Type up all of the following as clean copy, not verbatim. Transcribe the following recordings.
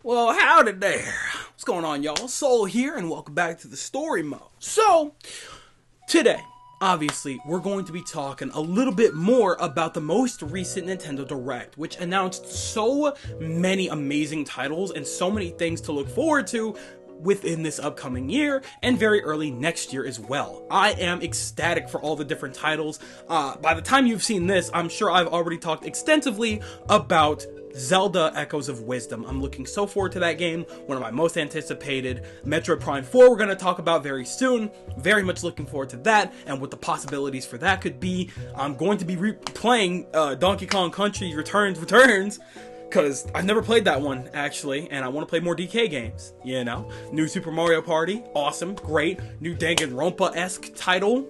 Well, howdy there. What's going on, y'all? Soul here, and welcome back to the story mode. So, today, obviously, we're going to be talking a little bit more about the most recent Nintendo Direct, which announced so many amazing titles and so many things to look forward to within this upcoming year and very early next year as well. I am ecstatic for all the different titles. By the time you've seen this, I'm sure I've already talked extensively about Zelda Echoes of Wisdom. I'm looking so forward to that game, one of my most anticipated. Metroid Prime 4 we're going to talk about very soon. Very much looking forward to that and what the possibilities for that could be. I'm going to be replaying Donkey Kong Country Returns, because I've never played that one, actually, and I want to play more DK games, you know? New Super Mario Party, awesome, great. New Danganronpa-esque title.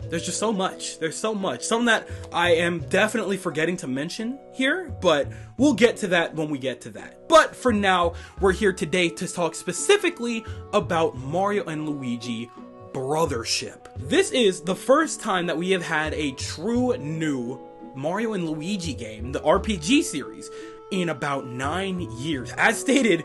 There's just so much. There's so much. Something that I am definitely forgetting to mention here, but we'll get to that when we get to that. But for now, we're here today to talk specifically about Mario and Luigi Brothership. This is the first time that we have had a true new Mario and Luigi game, the RPG series, in about 9 years. As stated,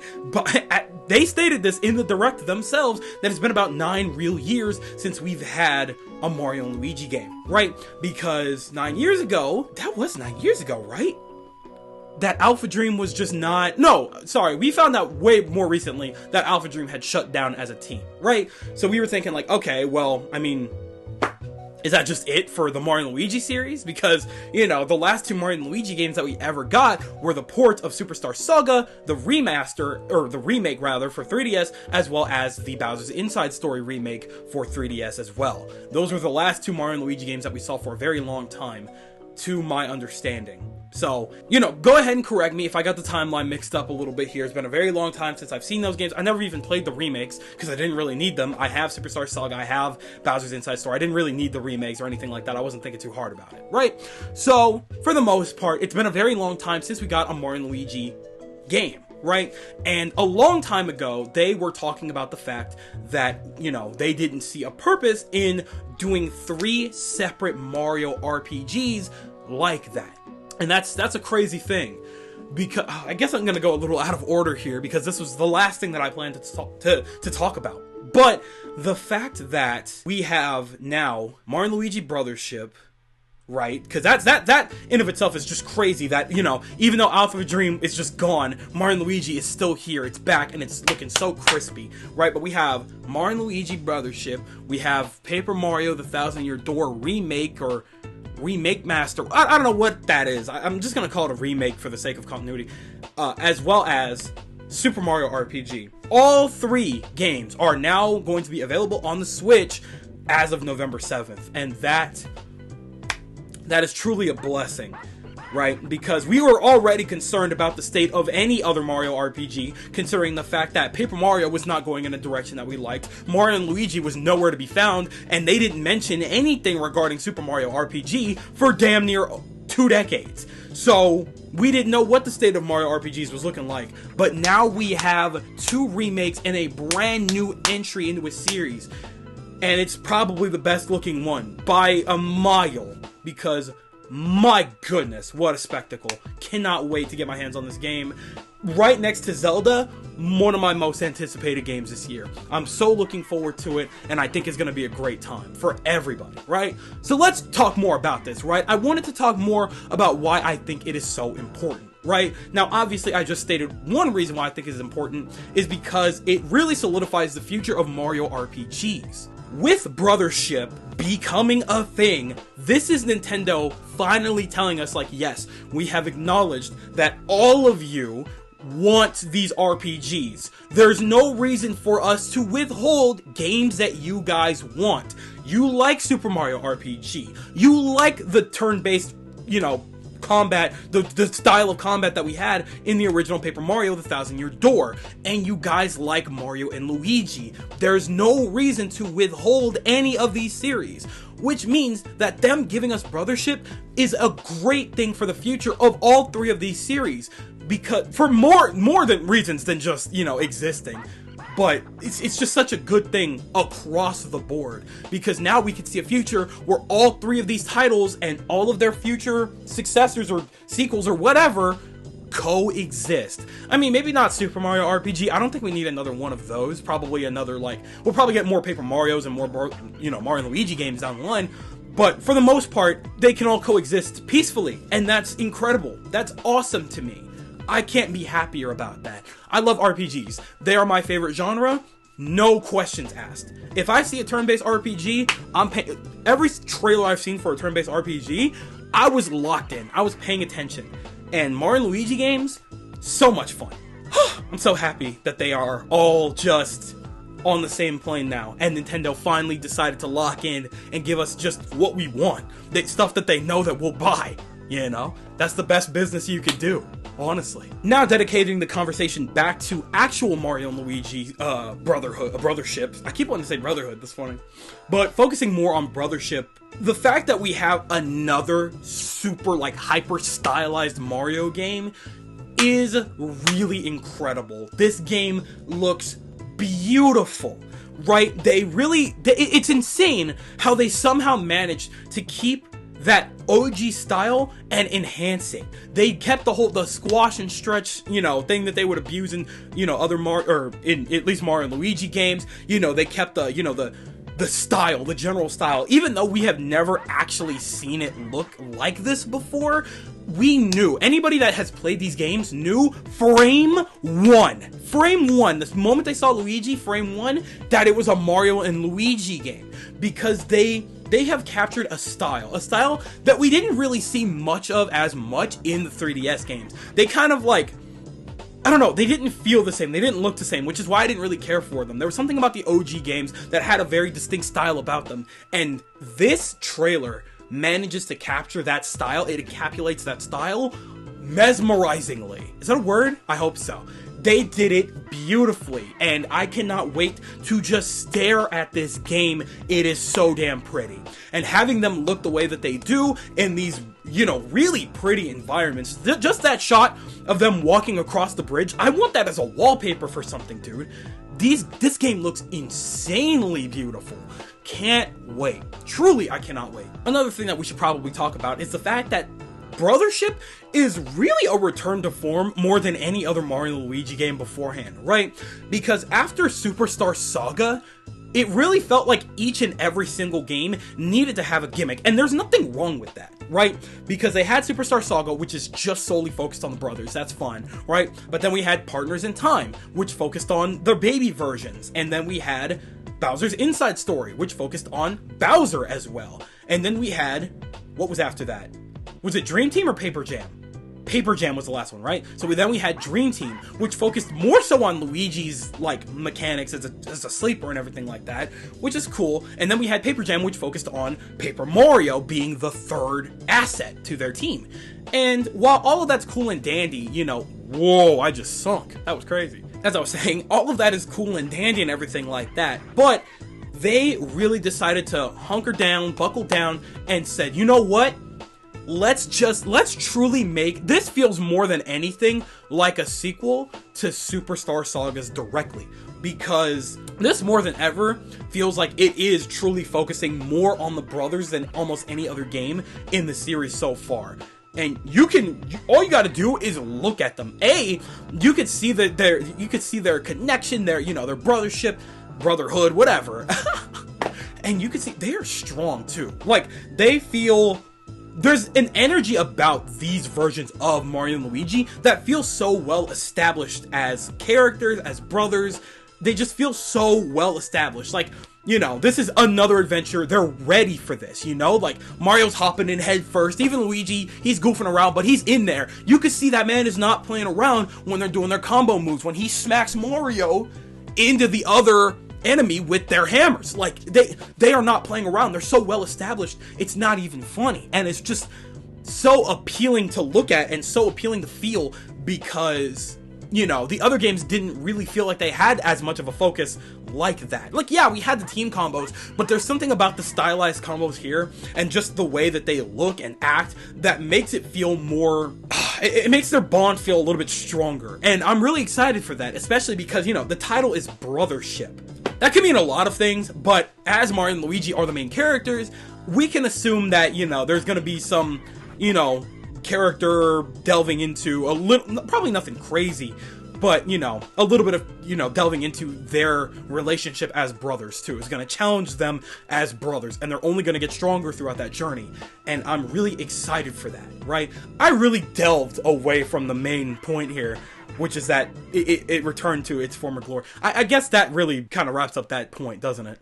they stated this in the Direct themselves, that it's been about 9 real years since we've had a Mario and Luigi game, right? Because 9 years ago, that was 9 years ago, right? That Alpha Dream was just not... No, sorry, we found out way more recently that Alpha Dream had shut down as a team, right? So we were thinking like, okay, well, I mean, is that just it for the Mario & Luigi series? Because, you know, the last 2 Mario & Luigi games that we ever got were the port of Superstar Saga, the remaster, or the remake rather, for 3DS, as well as the Bowser's Inside Story remake for 3DS as well. Those were the last 2 Mario & Luigi games that we saw for a very long time, to my understanding. So, you know, go ahead and correct me if I got the timeline mixed up a little bit here. It's been a very long time since I've seen those games. I never even played the remakes because I didn't really need them. I have Superstar Saga, I have Bowser's Inside Story. I didn't really need the remakes or anything like that. I wasn't thinking too hard about it, right? So, for the most part, it's been a very long time since we got a Mario and Luigi game, right? And a long time ago, they were talking about the fact that, you know, they didn't see a purpose in doing 3 separate Mario RPGs like that. And that's a crazy thing, because I guess I'm gonna go a little out of order here because this was the last thing that I planned to talk about. But the fact that we have now Mario & Luigi Brothership, right? Because that in of itself is just crazy that, you know, even though Alpha Dream is just gone, Mario & Luigi is still here, it's back, and it's looking so crispy, right? But we have Mario & Luigi Brothership, we have Paper Mario The Thousand Year Door remake, or remake master, I don't know what that is, I'm just gonna call it a remake for the sake of continuity, as well as Super Mario RPG. All 3 games are now going to be available on the Switch as of November 7th, and that is truly a blessing, right? Because we were already concerned about the state of any other Mario RPG, considering the fact that Paper Mario was not going in a direction that we liked, Mario & Luigi was nowhere to be found, and they didn't mention anything regarding Super Mario RPG for damn near 2 decades. So, we didn't know what the state of Mario RPGs was looking like, but now we have 2 remakes and a brand new entry into a series, and it's probably the best looking one, by a mile, because my goodness, what a spectacle. Cannot wait to get my hands on this game. Right next to Zelda, one of my most anticipated games this year. I'm so looking forward to it, and I think it's going to be a great time for everybody, right? So let's talk more about this, right? I wanted to talk more about why I think it is so important, right? Now, obviously, I just stated one reason why I think it is important is because it really solidifies the future of Mario RPGs. With Brothership becoming a thing, this is Nintendo finally telling us, like, yes, we have acknowledged that all of you want these RPGs. There's no reason for us to withhold games that you guys want. You like Super Mario RPG. You like the turn-based, you know, combat, the style of combat that we had in the original Paper Mario The Thousand Year Door, and you guys like Mario and Luigi. There's no reason to withhold any of these series, which means that them giving us Brothership is a great thing for the future of all 3 of these series, because for more than reasons than just, you know, existing. But it's just such a good thing across the board, because now we can see a future where all 3 of these titles and all of their future successors or sequels or whatever coexist. I mean, maybe not Super Mario RPG. I don't think we need another one of those. Probably another, like, we'll probably get more Paper Marios and more, you know, Mario and Luigi games down the line. But for the most part, they can all coexist peacefully. And that's incredible. That's awesome to me. I can't be happier about that. I love RPGs. They are my favorite genre. No questions asked. If I see a turn-based RPG, every trailer I've seen for a turn-based RPG, I was locked in. I was paying attention. And Mario and Luigi games, so much fun. I'm so happy that they are all just on the same plane now, and Nintendo finally decided to lock in and give us just what we want. Stuff that they know that we'll buy, you know? That's the best business you could do, honestly. Now dedicating the conversation back to actual Mario and Luigi Brothership. I keep wanting to say Brotherhood this morning. But focusing more on Brothership, the fact that we have another super, like, hyper stylized Mario game is really incredible. This game looks beautiful, right? It's insane how they somehow managed to keep that OG style and enhance it. They kept the squash and stretch, you know, thing that they would abuse in, you know, other in at least Mario and Luigi games. You know, they kept the style, the general style. Even though we have never actually seen it look like this before, we knew, anybody that has played these games knew frame one, the moment they saw Luigi, frame one, that it was a Mario and Luigi game. Because they have captured a style that we didn't really see much of as much in the 3DS games. They kind of, like, I don't know, they didn't feel the same, they didn't look the same, which is why I didn't really care for them. There was something about the OG games that had a very distinct style about them, and this trailer manages to capture that style. It encapsulates that style mesmerizingly. Is that a word? I hope so. They did it beautifully, and I cannot wait to just stare at this game. It is so damn pretty. And having them look the way that they do in these, you know, really pretty environments. Just that shot of them walking across the bridge, I want that as a wallpaper for something, dude. This game looks insanely beautiful. Can't wait. Truly, I cannot wait. Another thing that we should probably talk about is the fact that Brothership is really a return to form more than any other Mario and Luigi game beforehand, right? Because after Superstar Saga, it really felt like each and every single game needed to have a gimmick, and there's nothing wrong with that, right? Because they had Superstar Saga, which is just solely focused on the brothers, that's fine, right? But then we had Partners in Time, which focused on their baby versions, and then we had Bowser's Inside Story, which focused on Bowser as well. And then we had, what was after that? Was it Dream Team or Paper Jam? Paper Jam was the last one, right? So then we had Dream Team, which focused more so on Luigi's, like, mechanics as a sleeper and everything like that, which is cool. And then we had Paper Jam, which focused on Paper Mario being the third asset to their team. And while all of that's cool and dandy, you know, whoa, I just sunk. That was crazy. As I was saying, all of that is cool and dandy and everything like that, but they really decided to hunker down, buckle down, and said, you know what? Let's truly make, this feels more than anything like a sequel to Superstar Sagas directly, because this more than ever feels like it is truly focusing more on the brothers than almost any other game in the series so far. And all you gotta do is look at them. You could see their connection, their brothership, brotherhood, whatever. And you can see they are strong too. Like, they feel, there's an energy about these versions of Mario and Luigi that feels so well established as characters, as brothers. They just feel so well established. Like, you know, this is another adventure. They're ready for this, you know? Like, Mario's hopping in head first. Even Luigi, he's goofing around, but he's in there. You can see that man is not playing around when they're doing their combo moves, when he smacks Mario into the other enemy with their hammers. Like, they are not playing around. They're so well established, it's not even funny. And it's just so appealing to look at and so appealing to feel, because, you know, the other games didn't really feel like they had as much of a focus like that. Like, yeah, we had the team combos, but there's something about the stylized combos here and just the way that they look and act that makes it feel more, it makes their bond feel a little bit stronger. And I'm really excited for that, especially because, you know, the title is Brothership. That can mean a lot of things, but as Mario and Luigi are the main characters, we can assume that, you know, there's gonna be some, you know, character delving into a little, probably nothing crazy, but, you know, a little bit of, you know, delving into their relationship as brothers, too. It's going to challenge them as brothers, and they're only going to get stronger throughout that journey. And I'm really excited for that, right? I really delved away from the main point here, which is that it returned to its former glory. I guess that really kind of wraps up that point, doesn't it?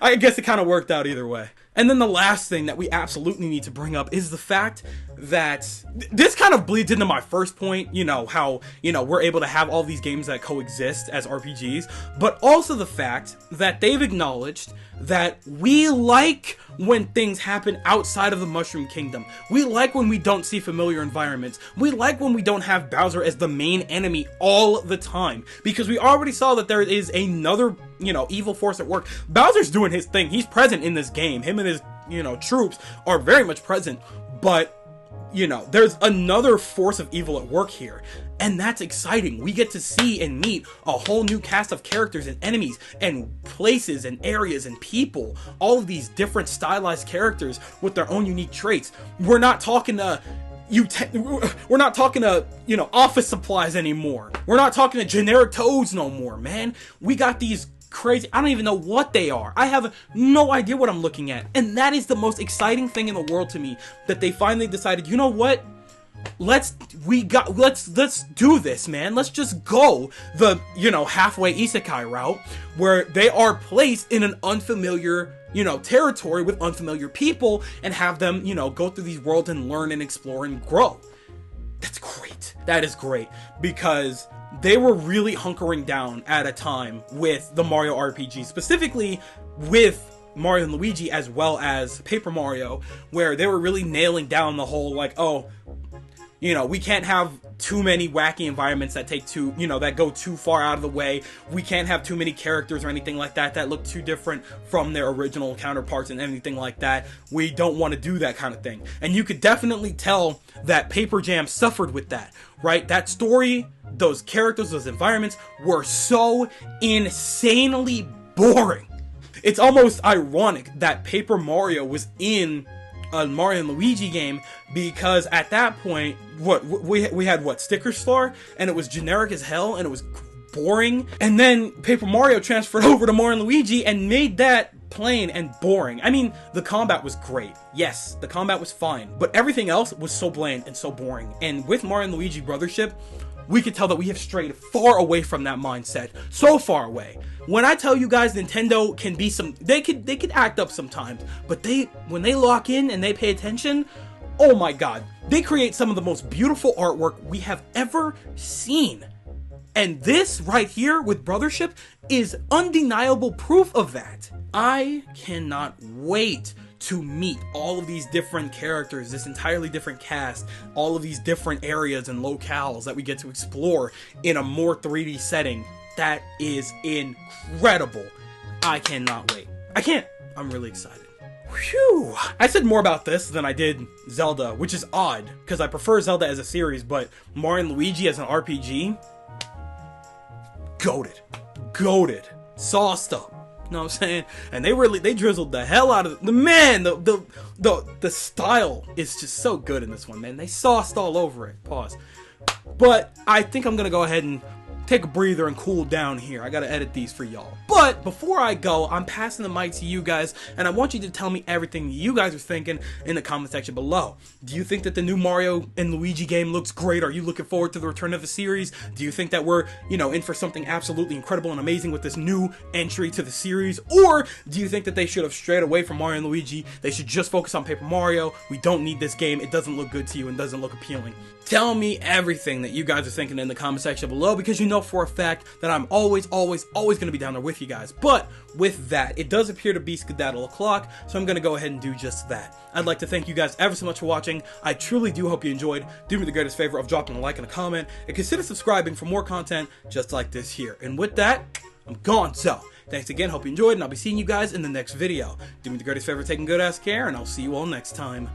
I guess it kind of worked out either way. And then the last thing that we absolutely need to bring up is the fact that this kind of bleeds into my first point, you know, how, you know, we're able to have all these games that coexist as RPGs, but also the fact that they've acknowledged that we like when things happen outside of the Mushroom Kingdom. We like when we don't see familiar environments. We like when we don't have Bowser as the main enemy all the time, because we already saw that there is another, you know, evil force at work. Bowser's doing his thing. He's present in this game. Him and his, you know, troops are very much present, but, you know, there's another force of evil at work here, and that's exciting. We get to see and meet a whole new cast of characters and enemies and places and areas and people, all of these different stylized characters with their own unique traits. We're not talking to we're not talking to, you know, office supplies anymore. We're not talking to generic toads no more, man. We got these crazy, I don't even know what they are. I have no idea what I'm looking at. And that is the most exciting thing in the world to me, that they finally decided, you know what? Let's do this, man. Let's just go the, you know, halfway isekai route, where they are placed in an unfamiliar, you know, territory with unfamiliar people, and have them, you know, go through these worlds and learn and explore and grow. That's great. That is great, because they were really hunkering down at a time with the Mario RPG, specifically with Mario and Luigi as well as Paper Mario, where they were really nailing down the whole, like, oh, you know, we can't have too many wacky environments that take too, you know, that go too far out of the way. We can't have too many characters or anything like that that look too different from their original counterparts and anything like that. We don't want to do that kind of thing. And you could definitely tell that Paper Jam suffered with that, right? That story, those characters, those environments were so insanely boring. It's almost ironic that Paper Mario was in a Mario and Luigi game, because at that point, we had Sticker Star, and it was generic as hell, and it was boring. And then Paper Mario transferred over to Mario and Luigi and made that plain and boring. I mean, the combat was great. Yes, the combat was fine, but everything else was so bland and so boring. And with Mario and Luigi Brothership, we could tell that we have strayed far away from that mindset. So far away. When I tell you guys, Nintendo can be they could act up sometimes, but when they lock in and they pay attention, oh my god, they create some of the most beautiful artwork we have ever seen. And this right here with Brothership is undeniable proof of that. I cannot wait to meet all of these different characters, this entirely different cast, all of these different areas and locales that we get to explore in a more 3D setting. That is incredible. I cannot wait. I can't. I'm really excited. Whew. I said more about this than I did Zelda, which is odd, because I prefer Zelda as a series, but Mario and Luigi as an RPG, goated. Goated. Sauced up. You know what I'm saying? And they drizzled the hell out of the man. The style is just so good in this one, man. They sauced all over it. Pause. But I think I'm gonna go ahead and take a breather and cool down here. I gotta edit these for y'all. But before I go, I'm passing the mic to you guys, and I want you to tell me everything you guys are thinking in the comment section below. Do you think that the new Mario and Luigi game looks great? Are you looking forward to the return of the series? Do you think that we're, you know, in for something absolutely incredible and amazing with this new entry to the series? Or do you think that they should have strayed away from Mario and Luigi? They should just focus on Paper Mario. We don't need this game. It doesn't look good to you and doesn't look appealing. Tell me everything that you guys are thinking in the comment section below, because you know for a fact that I'm always going to be down there with you guys. But with that, it does appear to be skedaddle o'clock, so I'm going to go ahead and do just that. I'd like to thank you guys ever so much for watching. I truly do hope you enjoyed. Do me the greatest favor of dropping a like and a comment, and consider subscribing for more content just like this here. And with that, I'm gone. So, thanks again, hope you enjoyed, and I'll be seeing you guys in the next video. Do me the greatest favor of taking good ass care, and I'll see you all next time.